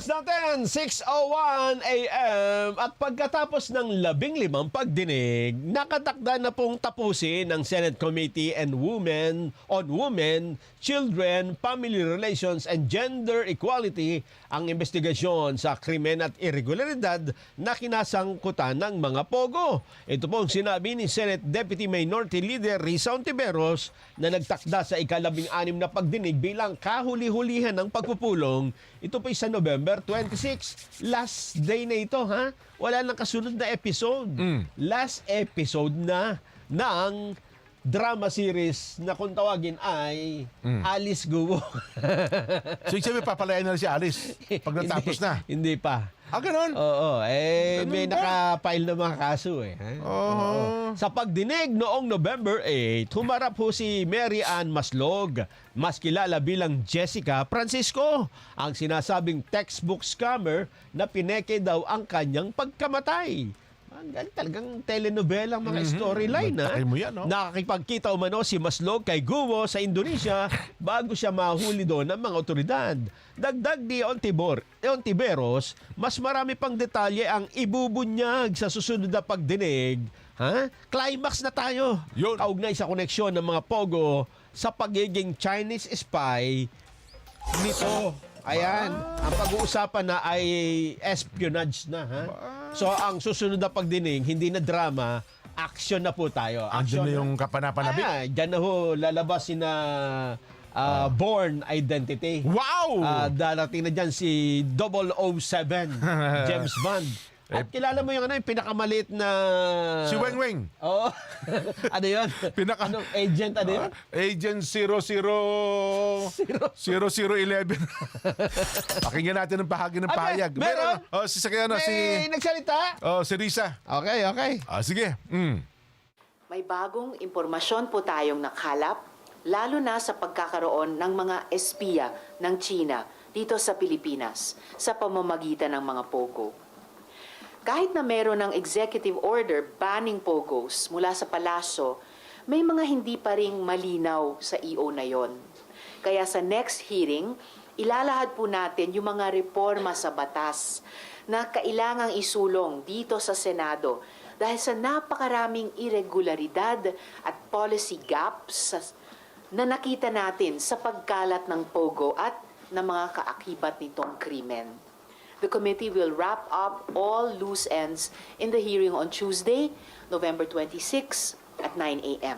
Oras natin, 6:01 a.m. At pagkatapos ng 15 pagdinig, nakatakda na pong tapusin ng Senate Committee on Women, Children, Family Relations and Gender Equality ang investigasyon sa krimen at irregularidad na kinasangkutan ng mga pogo. Ito pong sinabi ni Senate Deputy Minority Leader Risa Hontiveros na nagtakda sa ika-16 na pagdinig bilang kahuli-hulihan ng pagpupulong. Ito po sa November 26. Last day na ito, ha? Wala nang kasunod na episode. Last episode na ng drama series na kung tawagin ay Alice Guo. So, ibig sabihin, papalayan na rin si Alice pag natapos na. Hindi pa. Ganon? Oo. May Ganun ba? nakapile na mga kaso eh. Ha? Oo. Sa pagdinig noong November 8, humarap ho si Mary Ann Maslog, mas kilala bilang Jessica Francisco, ang sinasabing textbook scammer na pineke daw ang kanyang pagkamatay. Talagang telenovela ang mga storyline, ha? Magtakay mo yan, no? Nakakipagkita umano si Maslog kay Guo sa Indonesia bago siya mahuli doon ng mga otoridad. Dagdag ni Hontiveros, mas marami pang detalye ang ibubunyag sa susunod na pagdinig. Ha? Climax na tayo. Yun. Kaugnay sa koneksyon ng mga pogo sa pagiging Chinese spy nito. Ayan, ang pag-uusapan na ay espionage na, ha? So, ang susunod na pagdinig, hindi na drama, action na po tayo. Andiyan Action na yung kapanapanabik. Diyan na ho, lalabas si na Born Identity. Wow! Darating na dyan si 007, James Bond. At kilala mo yung yung pinakamaliit na... Si Weng Weng. Oo. Ano yun? Anong agent, ano yun? Agent 0011. Pakinggan natin ang bahagi ng pahayag. Meron? Si nagsalita? si Risa. Okay. Sige. May bagong impormasyon po tayong nakalap, lalo na sa pagkakaroon ng mga espiya ng China dito sa Pilipinas sa pamamagitan ng mga pogo. Kahit na meron ng executive order banning pogos mula sa palasyo, may mga hindi pa ring malinaw sa EO na yon. Kaya sa next hearing, ilalahad po natin yung mga reforma sa batas na kailangang isulong dito sa Senado dahil sa napakaraming irregularidad at policy gaps na nakita natin sa pagkalat ng pogo at ng mga kaakibat nitong krimen. The committee will wrap up all loose ends in the hearing on Tuesday, November 26 at 9 a.m.